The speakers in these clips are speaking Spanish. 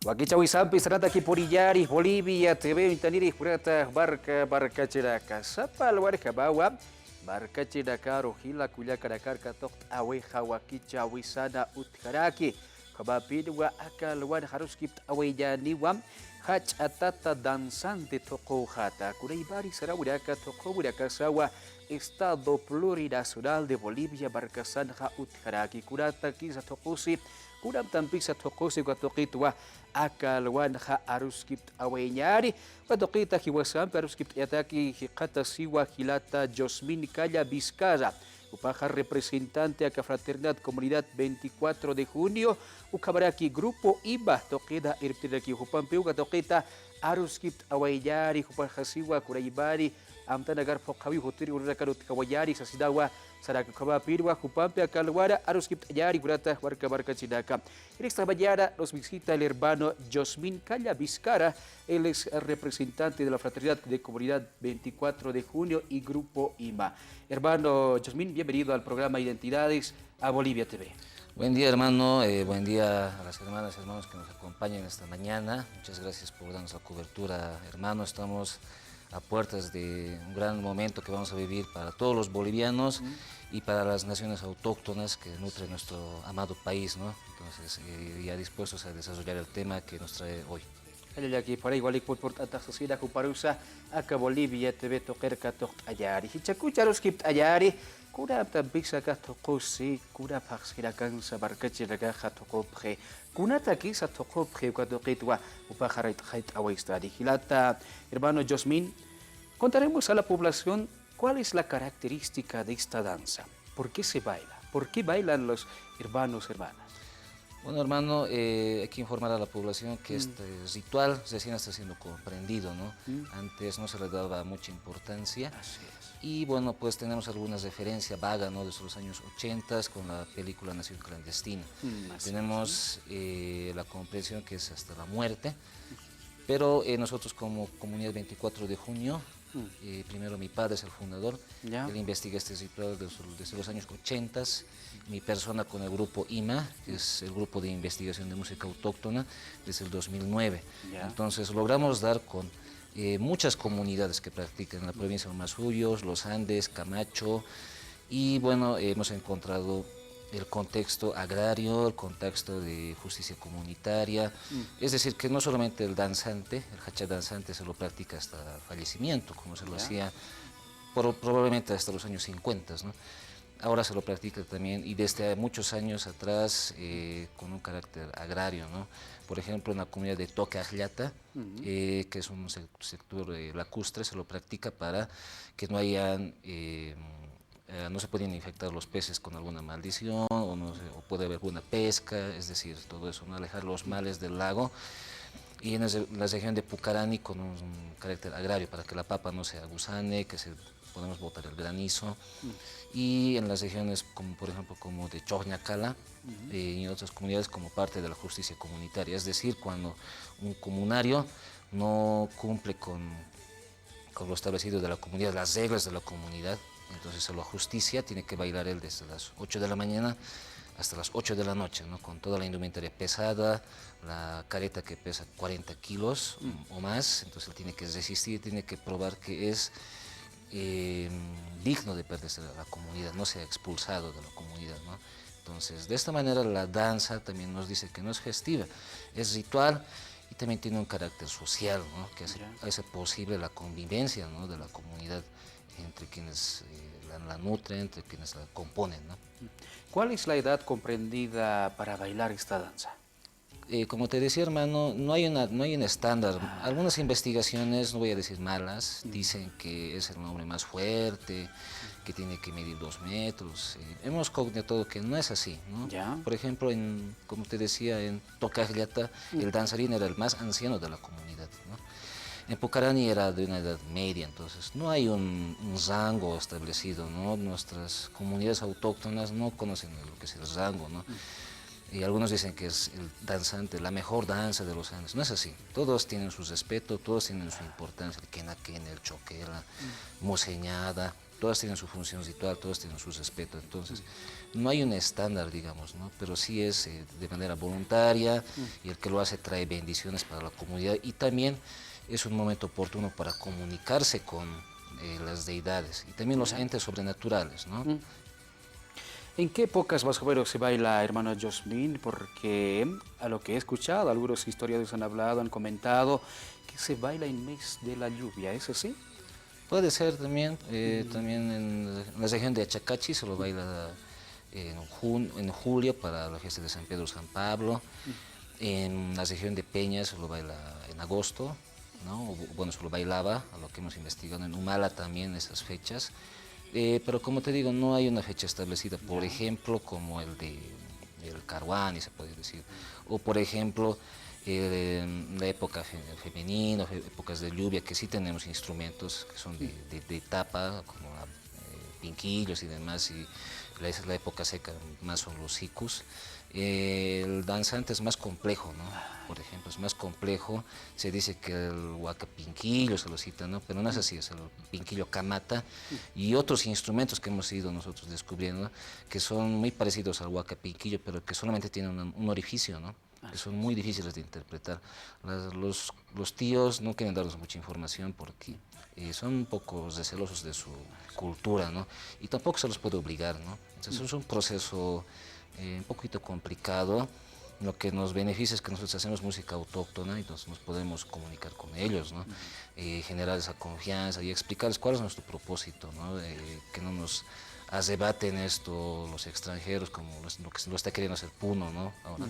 Wakichawi sampai serata ki Porillari, Bolivia, TV Intaniri, Kurata, Barca Chiraca, Sapal Warca Bawa, Barca Chiraca, Rojila, Cuyaca, Carca, Tocht, Aweja, Wakichawi Sana, Utkaraki, Kabapidwa, Akalwan, Haruskip, Aweya, Niwam, Hach Atata, Danzante, Toko Hata, Kureibari, Sarawaka, Toko, Sawa, Estado Plurinacional de Bolivia, Barcasanja, Utkaraki, Kurata, Kisa Tokosi, Kuram tampisa tokosi katokitwa akalwan ha aruskip awenyari katokita hiwasam aruskip yataki hikata siwa hilata Josmin Calla Vizcarra upaja representante a Fraternidad Comunidad 24 de junio ukabaraki grupo IBA tokida irptiraki hupampeu katokita aruskip awenyari hupaja siwa kuraibari amtanagar pokawi hotiri urakarut kawayari sasidawa Saraka Kabapirwa, Jupampe, Akalwara, Aruskip Ayari, Gurata, Barca Chinaca. En esta mañana nos visita el hermano Josmin Calla Vizcarra, él es representante de la Fraternidad de Comunidad 24 de junio y Grupo IMA. Hermano Josmin, bienvenido al programa Identidades a Bolivia TV. Buen día, hermano, buen día a las hermanas y hermanos que nos acompañan esta mañana. Muchas gracias por darnos la cobertura, hermano. Estamos a puertas de un gran momento que vamos a vivir para todos los bolivianos y para las naciones autóctonas que nutren nuestro amado país, ¿no? Entonces, ya dispuestos a desarrollar el tema que nos trae hoy. Aquí para igual por sociedad Cuparusa acá Bolivia TV toker katok ayari hichakucha los kipt ayari kura tampisa ka tokosi kura paxirakan sabarkachi raga hatokopre kuna taki sa tokopre katokitwa upajarait hait awaistadi hilata hermano Josmin contaremos a la población cuál es la característica de esta danza, por qué se baila, por qué bailan los hermanas. Bueno, hermano, hay que informar a la población que este ritual recién está siendo comprendido, ¿no? Antes no se le daba mucha importancia. Así es. Y bueno, pues tenemos algunas referencias vagas, ¿no? Desde los años 80 con la película Nación Clandestina. Tenemos la comprensión que es hasta la muerte, pero nosotros como Comunidad 24 de junio, primero mi padre es el fundador, él investiga este ritual desde los años 80, mi persona con el grupo IMA, que es el grupo de investigación de música autóctona, desde el 2009. Entonces logramos dar con muchas comunidades que practican en la provincia de Huamasuyos, los Andes, Camacho, y bueno, hemos encontrado el contexto agrario, el contexto de justicia comunitaria, es decir, que no solamente el danzante, el hacha danzante se lo practica hasta fallecimiento, como se lo hacía probablemente hasta los años 50, ¿no? Ahora se lo practica también y desde muchos años atrás con un carácter agrario, ¿no? Por ejemplo, en la comunidad de Toque Ajllata, que es un sector lacustre, se lo practica para que no hayan... no se pueden infectar los peces con alguna maldición o puede haber alguna pesca, es decir, todo eso, ¿no? Alejar los males del lago. Y en la región de Pucarani con un carácter agrario para que la papa no se agusane, que podemos botar el granizo. Y en las regiones como por ejemplo como de Choñacala y en otras comunidades como parte de la justicia comunitaria, es decir, cuando un comunario no cumple con lo establecido de la comunidad, las reglas de la comunidad, entonces se lo justicia, tiene que bailar él desde las 8 de la mañana hasta las 8 de la noche, ¿no? Con toda la indumentaria pesada, la careta que pesa 40 kilos o más, entonces él tiene que resistir, tiene que probar que es digno de pertenecer a la comunidad, no sea expulsado de la comunidad, ¿no? Entonces, de esta manera la danza también nos dice que no es festiva, es ritual y también tiene un carácter social, ¿no? Que hace posible la convivencia, ¿no? De la comunidad entre quienes la nutren, entre quienes la componen, ¿no? ¿Cuál es la edad comprendida para bailar esta danza? Como te decía, hermano, no hay un estándar. Algunas investigaciones, no voy a decir malas, dicen que es el hombre más fuerte, que tiene que medir 2 metros. Hemos cognado que no es así, ¿no? Por ejemplo, como te decía, en Tocajllata, el danzarín era el más anciano de la comunidad, ¿no? En Pucarani era de una edad media, entonces no hay un rango establecido, ¿no? Nuestras comunidades autóctonas no conocen lo que es el rango, ¿no? Y algunos dicen que es el danzante, la mejor danza de los Andes. No es así. Todos tienen su respeto, todos tienen su importancia. El quenaquén, el choquela, moseñada, todas tienen su función ritual, todas tienen su respeto, entonces no hay un estándar, digamos, ¿no? Pero sí es de manera voluntaria y el que lo hace trae bendiciones para la comunidad y también es un momento oportuno para comunicarse con las deidades y también los entes sobrenaturales, ¿no? ¿En qué épocas más o menos se baila, hermano Josmin? Porque a lo que he escuchado, algunos historiadores han hablado, han comentado que se baila en mes de la lluvia, ¿es así? Puede ser también, también en la región de Achacachi se lo baila en julio para la fiesta de San Pedro San Pablo, en la región de Peña se lo baila en agosto, ¿no? Bueno, se lo bailaba, a lo que hemos investigado, en Humala también esas fechas, pero como te digo, no hay una fecha establecida, por ejemplo, como el Caruani, se puede decir, o por ejemplo, la época femenina, épocas de lluvia, que sí tenemos instrumentos que son de tapa, como pinquillos y demás, y la época seca más son los sicus. El danzante es más complejo, ¿no? Por ejemplo, es más complejo, se dice que el huacapinquillo se lo cita, ¿no? Pero no es así, es el pinquillo camata y otros instrumentos que hemos ido nosotros descubriendo que son muy parecidos al huacapinquillo, pero que solamente tienen un orificio, ¿no? Que son muy difíciles de interpretar. Los tíos no quieren darnos mucha información porque son un poco recelosos de su cultura, ¿no? Y tampoco se los puede obligar, ¿no? Entonces es un proceso un poquito complicado. Lo que nos beneficia es que nosotros hacemos música autóctona y nos podemos comunicar con ellos, ¿no? Generar esa confianza y explicarles cuál es nuestro propósito, ¿no? Que no nos arrebaten esto los extranjeros como lo que lo está queriendo hacer Puno, ¿no? Ahora.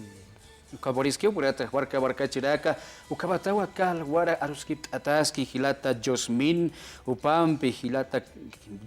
Kaborisque purata warka warka chiraka ukabatawa kal wara aruskip ataski hilata Josmin upampi hilata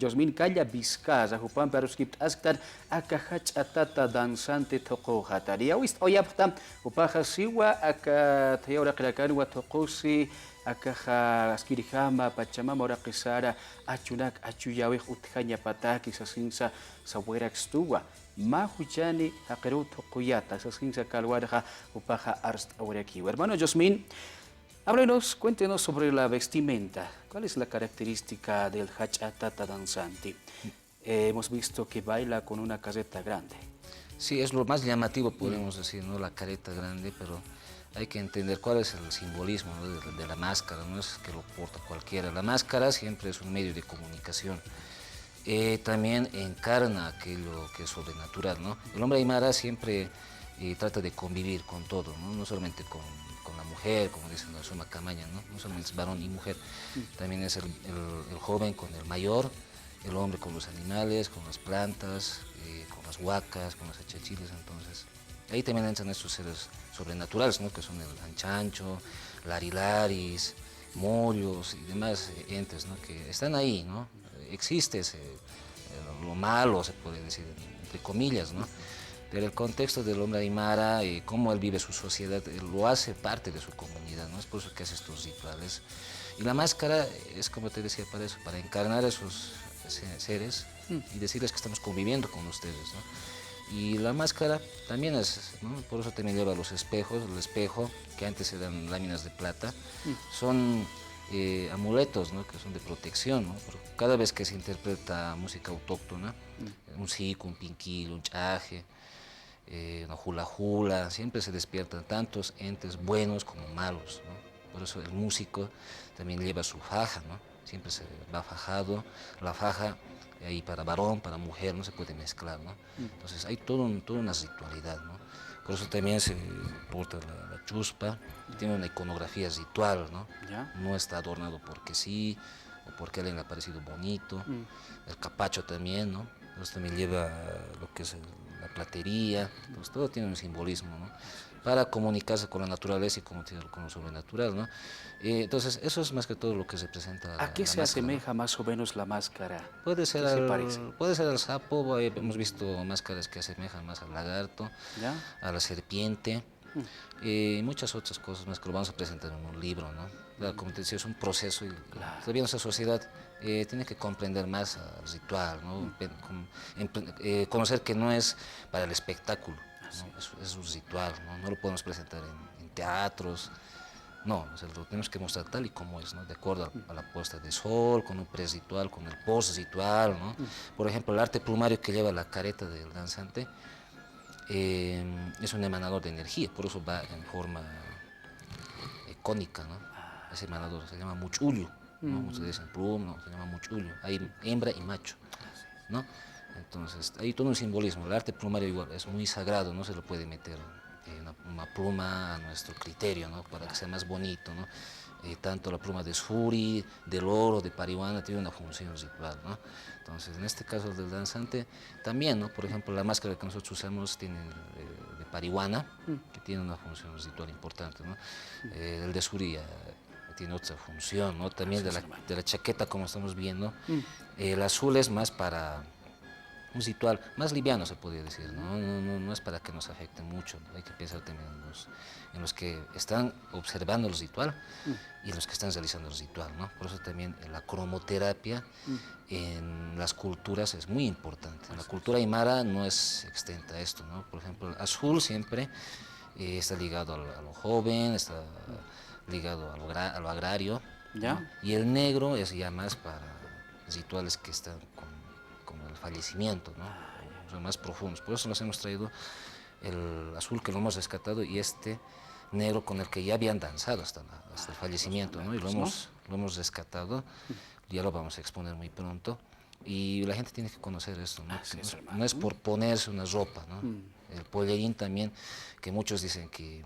Josmin kalla Vizcaya upampi aruskip asktar akahach atata danzante toko hataria wist oyapta upaja siwa aka tayora krakan wa tokosi akaha askirihama pachamama ora qisara achunak achuyawe utkanya pataki sasinsa sawerak stuwa Mahuchani Hakeruto Kuyata, Sasinsa Calguaraja, Upaja Arst Aurekiwa. Hermano Josmin, háblenos, cuéntenos sobre la vestimenta. ¿Cuál es la característica del Hachatata danzante? Hemos visto que baila con una careta grande. Sí, es lo más llamativo, podemos decir, ¿no? La careta grande, pero hay que entender cuál es el simbolismo, ¿no? de la máscara, no es que lo porta cualquiera. La máscara siempre es un medio de comunicación. También encarna aquello que es sobrenatural, ¿no? El hombre aymara siempre trata de convivir con todo, ¿no? No solamente con la mujer, como dicen la suma camaña, ¿no? No solamente es varón y mujer, también es el joven con el mayor, el hombre con los animales, con las plantas, con las huacas, con los achachiles, entonces. Ahí también entran estos seres sobrenaturales, ¿no? Que son el anchancho, larilaris, morios y demás entes, ¿no? Que están ahí, ¿no? Existe lo malo, se puede decir, entre comillas, ¿no? Pero el contexto del hombre aymara, cómo él vive su sociedad, lo hace parte de su comunidad, ¿no? Es por eso que hace estos rituales. Y la máscara es, como te decía, para eso, para encarnar a esos seres y decirles que estamos conviviendo con ustedes, ¿no? Y la máscara también es, ¿no? Por eso también lleva los espejos, el espejo, que antes eran láminas de plata, son amuletos, ¿no? Que son de protección, ¿no? Porque cada vez que se interpreta música autóctona, un sico, un pinquil, un chaje, una hula hula, siempre se despiertan tantos entes buenos como malos, ¿no? Por eso el músico también lleva su faja, ¿no? Siempre se va fajado, la faja ahí para varón, para mujer, no se puede mezclar, ¿no? Entonces hay toda una ritualidad, ¿no? Por eso también se porta la chuspa, tiene una iconografía ritual, ¿no? ¿Ya? No está adornado porque sí, o porque a alguien le ha parecido bonito. El capacho también, ¿no? Entonces también lleva lo que es la platería, entonces todo tiene un simbolismo, ¿no? Para comunicarse con la naturaleza y con lo sobrenatural, ¿no? Entonces eso es más que todo lo que representa ¿A qué la se máscara, asemeja ¿no? más o menos la máscara? Puede ser, ¿Qué se parece? puede ser al sapo, hemos visto máscaras que asemejan más al lagarto, ¿Ya? a la serpiente, y muchas otras cosas más que lo vamos a presentar en un libro, ¿no? Como te decía, es un proceso y todavía nuestra sociedad tiene que comprender más al ritual, ¿no? Conocer que no es para el espectáculo, ¿no? Es un ritual, ¿no? No lo podemos presentar en teatros, No, o sea, lo tenemos que mostrar tal y como es, ¿no? De acuerdo a la puesta de sol, con un pre-ritual, con el post-ritual, ¿no? Por ejemplo, el arte plumario que lleva la careta del danzante es un emanador de energía, por eso va en forma cónica, ¿no? Ese emanador se llama muchullo, ¿no? Muchos dicen plum, no, se llama muchullo. Hay hembra y macho, ¿no? Entonces, hay todo un simbolismo. El arte plumario igual es muy sagrado, no se lo puede meter una pluma a nuestro criterio, ¿no? Para que sea más bonito, ¿no? Tanto la pluma de suri, del oro, de parihuana, tiene una función ritual, ¿no? Entonces, en este caso el del danzante, también, ¿no? Por ejemplo, la máscara que nosotros usamos tiene de parihuana, que tiene una función ritual importante, ¿no? El de suri tiene otra función, ¿no? También de la chaqueta, como estamos viendo, el azul es más para un ritual más liviano, se podría decir, ¿no? No es para que nos afecte mucho, ¿no? Hay que pensar también en los que están observando el ritual y los que están realizando el ritual, ¿no? Por eso también la cromoterapia en las culturas es muy importante. En la cultura aymara no es extenta a esto, ¿no? Por ejemplo, el azul siempre está ligado a lo joven, está ligado a lo agrario, ¿Ya? ¿no? Y el negro es ya más para rituales que están con el fallecimiento, ¿no? Son más profundos. Por eso nos hemos traído el azul que lo hemos rescatado y este negro con el que ya habían danzado hasta el fallecimiento, ¿no? Y lo hemos rescatado, ya lo vamos a exponer muy pronto. Y la gente tiene que conocer esto, ¿no? No es por ponerse una ropa, ¿no? El pollerín también, que muchos dicen que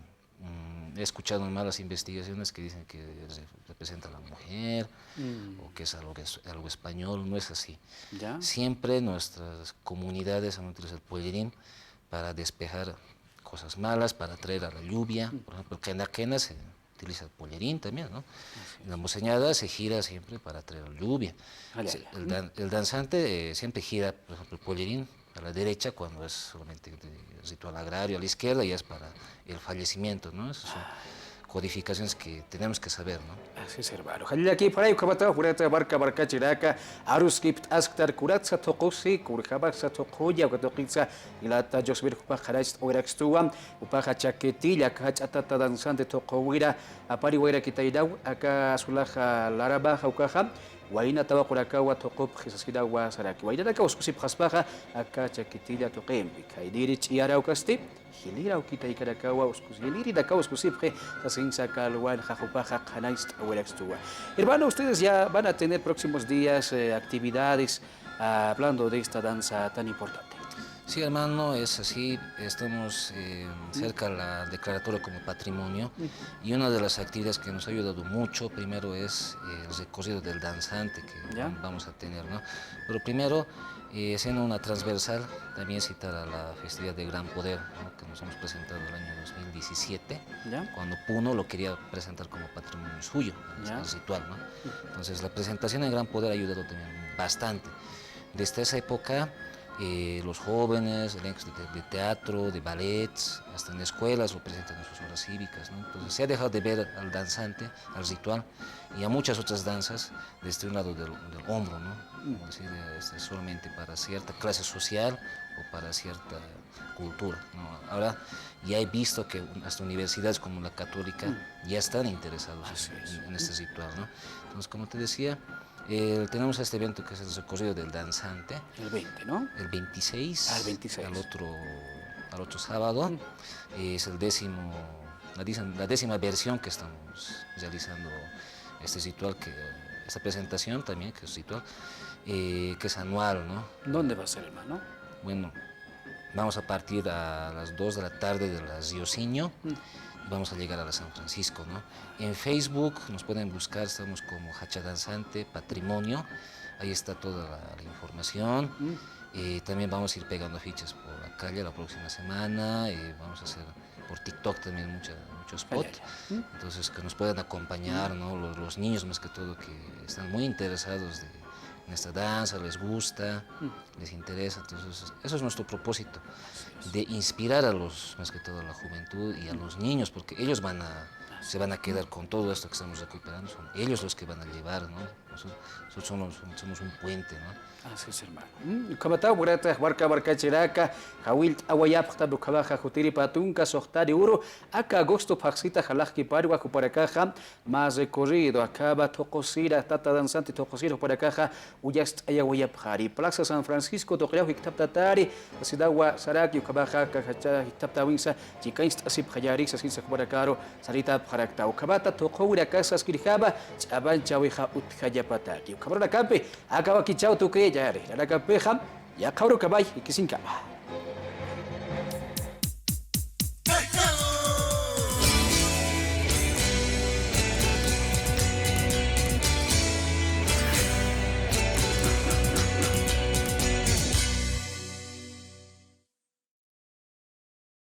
he escuchado en malas investigaciones que dicen que representa a la mujer o que es algo español, no es así. ¿Ya? Siempre nuestras comunidades han utilizado el pollerín para despejar cosas malas, para atraer a la lluvia. Por ejemplo, el quena se utiliza el pollerín también, ¿no? La monseñada se gira siempre para atraer la lluvia. El danzante siempre gira, por ejemplo, el pollerín a la derecha cuando es solamente de ritual agrario, a la izquierda ya es para el fallecimiento, ¿no? Esas son codificaciones que tenemos que saber, ¿no? Así es, hermano. Aquí para ahí kabata jurata barca chiraka arus kipt asktar kuratsa tokosi kurjabaksa tokoya ukatokitsa ilata josbir kupa kharajt oirakstuam upaja chaquetilla kachata danzante tokowira apari waira kitaidau aka sulaja laraba haukaja waina tawa kurakawa tokop khisaskida wa saraki waina naka uskusip khasbaja aka chaquetilla toqembi kaidiri chiara ukasti hilira ukita ikarakawa uskus hiliri daka uskusipje sasin sakalwan jajupaja kanais abuelaxtua. Hermano, ustedes ya van a tener próximos días actividades hablando de esta danza tan importante. Sí, hermano, es así. Estamos cerca de la declaratoria como patrimonio y una de las actividades que nos ha ayudado mucho, primero es el recorrido del danzante que vamos a tener, ¿no? Pero primero, siendo una transversal, también citar a la festividad de Gran Poder, ¿no? Que nos hemos presentado el año 2017, cuando Puno lo quería presentar como patrimonio suyo, el ritual, ¿no? Entonces, la presentación de Gran Poder ha ayudado también bastante. Desde esa época, los jóvenes, elencos de teatro, de ballet, hasta en escuelas lo presentan en sus horas cívicas, ¿no? Entonces se ha dejado de ver al danzante, al ritual y a muchas otras danzas desde un lado del hombro, ¿no? Como decir, solamente para cierta clase social o para cierta cultura, ¿no? Ahora ya he visto que hasta universidades como la Católica ya están interesados en este ritual, ¿no? Entonces, como te decía, tenemos este evento que es el recorrido del danzante. El 20, ¿no? El 26. Al 26. Al otro sábado. Es la décima versión que estamos realizando este ritual, esta presentación también, que es ritual, que es anual, ¿no? ¿Dónde va a ser, hermano? Bueno, vamos a partir a las 2 de la tarde de la Riosinho. Vamos a llegar a la San Francisco, ¿no? En Facebook nos pueden buscar, estamos como Hacha Danzante Patrimonio, ahí está toda la información. También vamos a ir pegando afiches por la calle la próxima semana, vamos a hacer por TikTok también muchos spots, entonces que nos puedan acompañar, ¿no? Los niños más que todo que están muy interesados en esta danza, les gusta, les interesa, entonces eso es nuestro propósito, de inspirar más que todo a la juventud y a los niños, porque ellos se van a quedar con todo esto que estamos recuperando, son ellos los que van a llevar, ¿no? Nosotros somos un puente, ¿no? Así es, hermano. Kamatao, burata, barca chiraca, Hawil, Awayap, Tabu Kabaja, Jutiri Patunca, Sohtari Uro, acá agosto, Paxita, Jalaki, Parua, Cuparacaja, más recorrido, acaba Tocosira, Tata Danzante, Tocosira, Paracaja, Uyast, Ayawayap, Hari, Plaza San Francisco, Toqueo, Hictaptatari, Sidawa, Saraki, Kabaja, Cajacha, Hictaptawinsa, Chicainst, Asip, Hayaris, Asinsa, Cuparacaro, Sarita, Parakta, Kabata, Tocoura, Casas, Kirjaba, Chaban, Chaweja, Uthayapataki, Cabrona Campe, acaba Kichao, Tuque, Yare, la capeja, ya cabro cabay, y que sin cama.